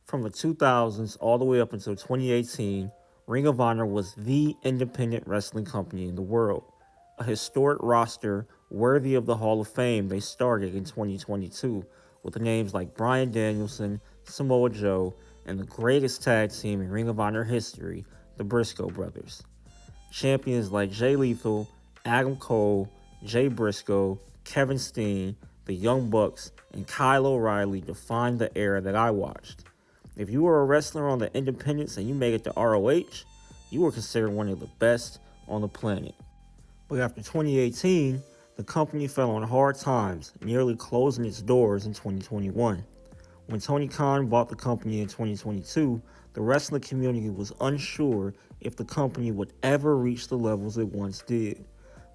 From the 2000s all the way up until 2018, Ring of Honor was the independent wrestling company in the world. A historic roster worthy of the Hall of Fame they started in 2022 with names like Bryan Danielson, Samoa Joe, and the greatest tag team in Ring of Honor history, the Briscoe brothers. Champions like Jay Lethal, Adam Cole, Jay Briscoe, Kevin Steen, the Young Bucks, and Kyle O'Reilly defined the era that I watched. If you were a wrestler on the independents and you made it to ROH, you were considered one of the best on the planet. But after 2018, the company fell on hard times, nearly closing its doors in 2021. When Tony Khan bought the company in 2022, the wrestling community was unsure if the company would ever reach the levels it once did.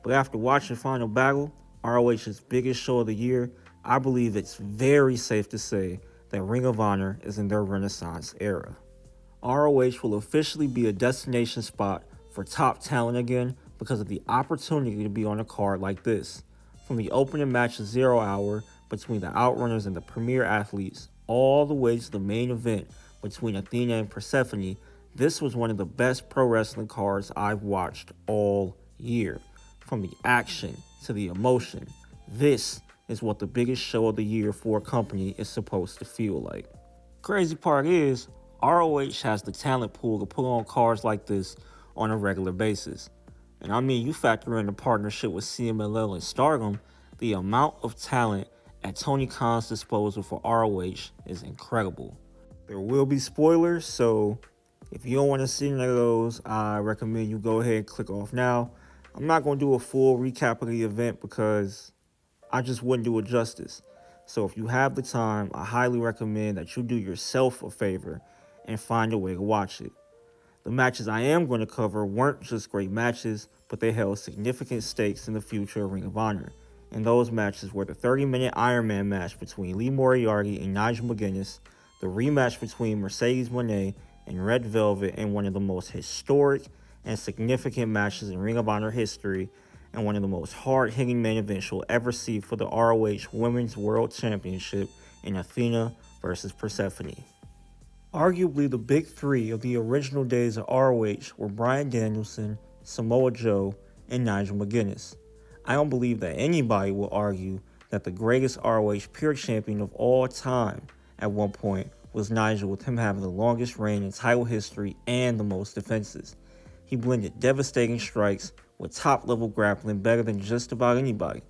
But after watching Final Battle, ROH's biggest show of the year, I believe it's very safe to say that Ring of Honor is in their renaissance era. ROH will officially be a destination spot for top talent again because of the opportunity to be on a card like this. From the opening match of 0 Hour between the Outrunners and the premier athletes, all the way to the main event between Athena and Persephone, this was one of the best pro wrestling cards I've watched all year. From the action to the emotion, this is what the biggest show of the year for a company is supposed to feel like. Crazy part is, ROH has the talent pool to put on cards like this on a regular basis. And I mean, you factor in the partnership with CMLL and Stardom, the amount of talent at Tony Khan's disposal for ROH is incredible. There will be spoilers, so if you don't want to see any of those, I recommend you go ahead and click off now. I'm not going to do a full recap of the event because I just wouldn't do it justice. So if you have the time, I highly recommend that you do yourself a favor and find a way to watch it. The matches I am going to cover weren't just great matches, but they held significant stakes in the future of Ring of Honor. And those matches were the 30-minute Iron Man match between Lee Moriarty and Nigel McGuinness, the rematch between Mercedes Moné and Red Velvet in one of the most historic and significant matches in Ring of Honor history, and one of the most hard-hitting main events you'll ever see for the ROH Women's World Championship in Athena versus Persephone. Arguably the big three of the original days of ROH were Bryan Danielson, Samoa Joe, and Nigel McGuinness. I don't believe that anybody will argue that the greatest ROH pure champion of all time at one point was Nigel, with him having the longest reign in title history and the most defenses. He blended devastating strikes with top-level grappling better than just about anybody.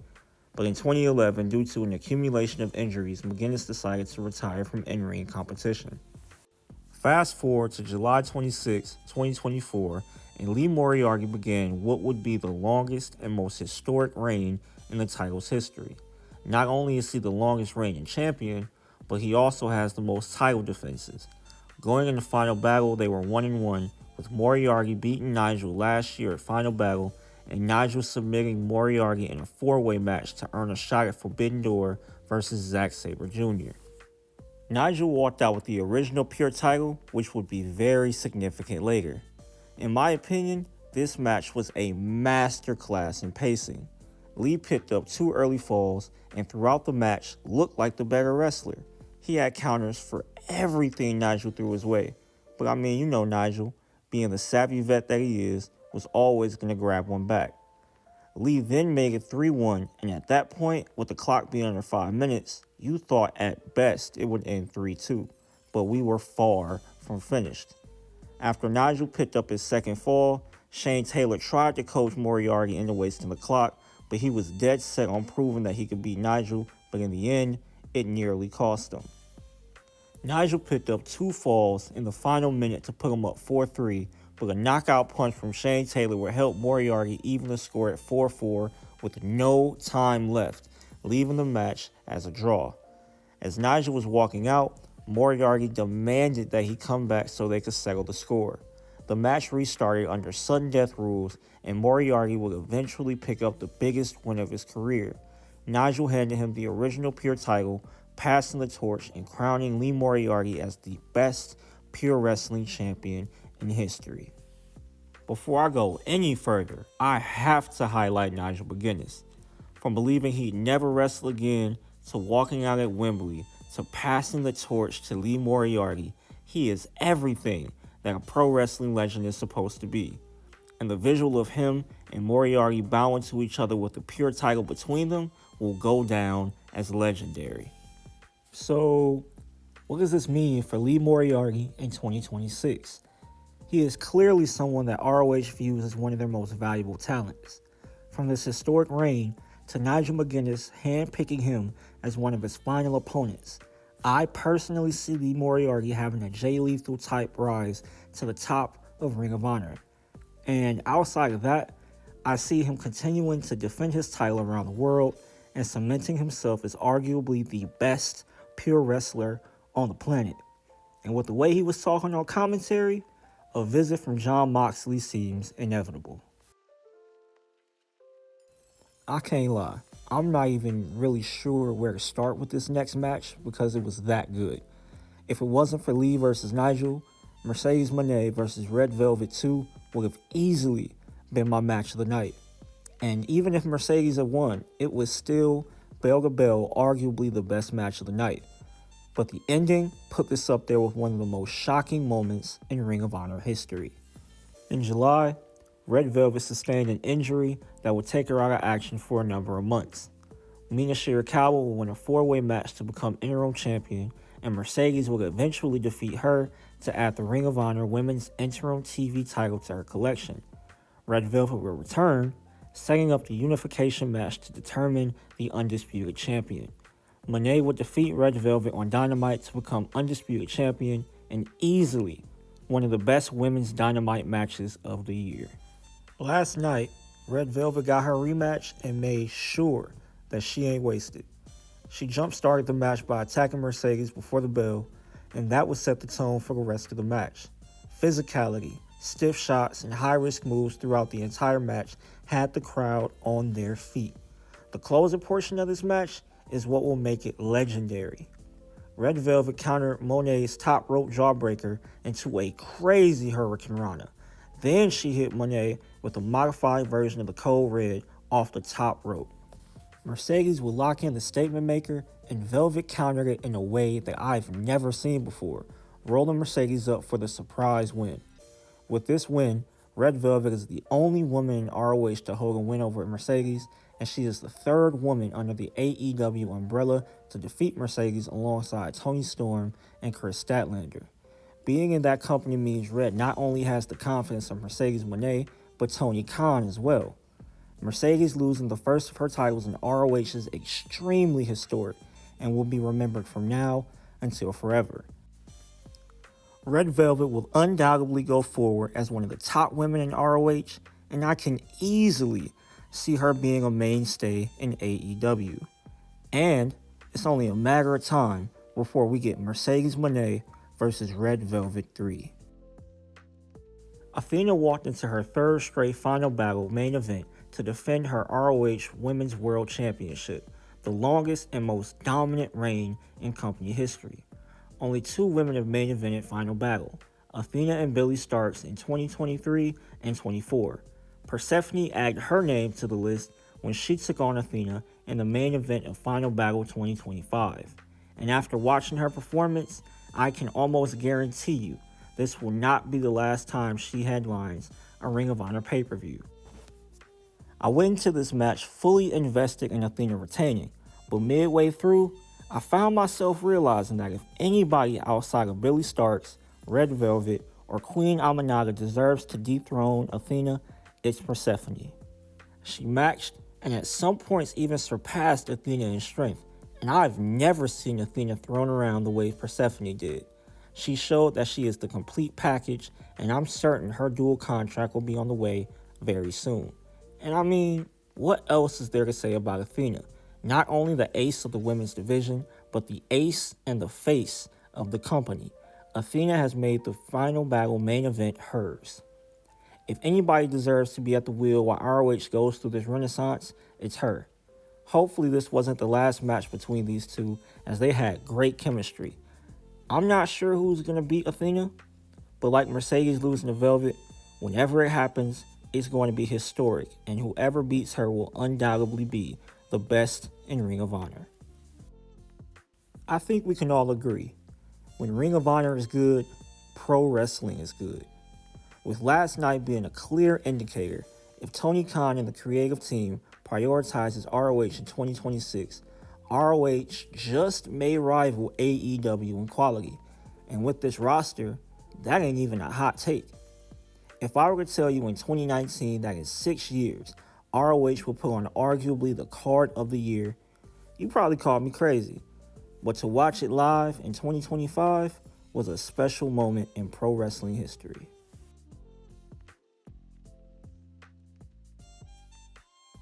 But in 2011, due to an accumulation of injuries, McGuinness decided to retire from in-ring competition. Fast forward to July 26, 2024, and Lee Moriarty began what would be the longest and most historic reign in the title's history. Not only is he the longest reigning champion, but he also has the most title defenses. Going into Final Battle, they were 1-1, with Moriarty beating Nigel last year at Final Battle, and Nigel submitting Moriarty in a 4-way match to earn a shot at Forbidden Door versus Zack Sabre Jr. Nigel walked out with the original pure title, which would be very significant later. In my opinion, this match was a masterclass in pacing. Lee picked up 2 early falls and throughout the match looked like the better wrestler. He had counters for everything Nigel threw his way. But I mean, you know Nigel, being the savvy vet that he is, was always going to grab one back. Lee then made it 3-1, and at that point, with the clock being under 5 minutes, you thought at best it would end 3-2, but we were far from finished. After Nigel picked up his second fall, Shane Taylor tried to coach Moriarty into wasting the clock, but he was dead set on proving that he could beat Nigel, but in the end, it nearly cost him. Nigel picked up 2 falls in the final minute to put him up 4-3, but a knockout punch from Shane Taylor would help Moriarty even the score at 4-4 with no time left, leaving the match as a draw. As Nigel was walking out, Moriarty demanded that he come back so they could settle the score. The match restarted under sudden death rules, and Moriarty would eventually pick up the biggest win of his career. Nigel handed him the original pure title, passing the torch and crowning Lee Moriarty as the best pure wrestling champion in history. Before I go any further, I have to highlight Nigel McGuinness. From believing he'd never wrestle again, to walking out at Wembley, to passing the torch to Lee Moriarty, He is everything that a pro wrestling legend is supposed to be. And the visual of him and Moriarty bowing to each other with the pure title between them will go down as legendary. So, what does this mean for Lee Moriarty in 2026? He is clearly someone that ROH views as one of their most valuable talents. From this historic reign to Nigel McGuinness handpicking him as one of his final opponents, I personally see Lee Moriarty having a Jay Lethal type rise to the top of Ring of Honor. And outside of that, I see him continuing to defend his title around the world and cementing himself as arguably the best pure wrestler on the planet. And with the way he was talking on commentary, a visit from Jon Moxley seems inevitable. I can't lie, I'm not even really sure where to start with this next match because it was that good. If it wasn't for Lee versus Nigel, Mercedes Moné versus Red Velvet 2 would have easily been my match of the night. And even if Mercedes had won, it was still, bell to bell, arguably the best match of the night. But the ending put this up there with one of the most shocking moments in Ring of Honor history. In July, Red Velvet sustained an injury that would take her out of action for a number of months. Mina Shirakawa will win a 4-way match to become interim champion, and Mercedes will eventually defeat her to add the Ring of Honor Women's Interim TV title to her collection. Red Velvet will return, setting up the unification match to determine the undisputed champion. Moné would defeat Red Velvet on Dynamite to become undisputed champion, and easily one of the best women's Dynamite matches of the year. Last night, Red Velvet got her rematch and made sure that she ain't wasted. She jump-started the match by attacking Mercedes before the bell, and that would set the tone for the rest of the match. Physicality, stiff shots, and high-risk moves throughout the entire match had the crowd on their feet. The closing portion of this match is what will make it legendary. Red Velvet countered Moné's top rope jawbreaker into a crazy Hurricane Rana. Then she hit Moné with a modified version of the Code Red off the top rope. Mercedes would lock in the statement maker, and Velvet countered it in a way that I've never seen before, rolling Mercedes up for the surprise win. With this win, Red Velvet is the only woman in ROH to hold a win over Mercedes, and she is the third woman under the AEW umbrella to defeat Mercedes alongside Toni Storm and Chris Statlander. Being in that company means Red not only has the confidence of Mercedes Moné, but Tony Khan as well. Mercedes losing the first of her titles in ROH is extremely historic and will be remembered from now until forever. Red Velvet will undoubtedly go forward as one of the top women in ROH, and I can easily see her being a mainstay in AEW. And it's only a matter of time before we get Mercedes Moné versus Red Velvet 3. Athena walked into her third straight Final Battle main event to defend her ROH Women's World Championship, the longest and most dominant reign in company history. Only 2 women have main evented Final Battle, Athena and Billie Starkz in 2023 and 24. Persephone added her name to the list when she took on Athena in the main event of Final Battle 2025. And after watching her performance, I can almost guarantee you this will not be the last time she headlines a Ring of Honor pay-per-view. I went into this match fully invested in Athena retaining, but midway through, I found myself realizing that if anybody outside of Billie Starkz, Red Velvet, or Queen Aminata deserves to dethrone Athena, it's Persephone. She matched and at some points even surpassed Athena in strength, and I've never seen Athena thrown around the way Persephone did. She showed that she is the complete package, and I'm certain her dual contract will be on the way very soon. And I mean, what else is there to say about Athena? Not only the ace of the women's division, but the ace and the face of the company. Athena has made the Final Battle main event hers. If anybody deserves to be at the wheel while ROH goes through this renaissance, it's her. Hopefully this wasn't the last match between these two, as they had great chemistry. I'm not sure who's going to beat Athena, but like Mercedes losing to Velvet, whenever it happens, it's going to be historic, and whoever beats her will undoubtedly be the best in Ring of Honor. I think we can all agree, When Ring of Honor is good, pro wrestling is good. With last night being a clear indicator, if Tony Khan and the creative team prioritizes ROH in 2026, ROH just may rival AEW in quality. And with this roster, that ain't even a hot take. If I were to tell you in 2019, that in 6 years, ROH will put on arguably the card of the year, you probably call me crazy. But to watch it live in 2025 was a special moment in pro wrestling history.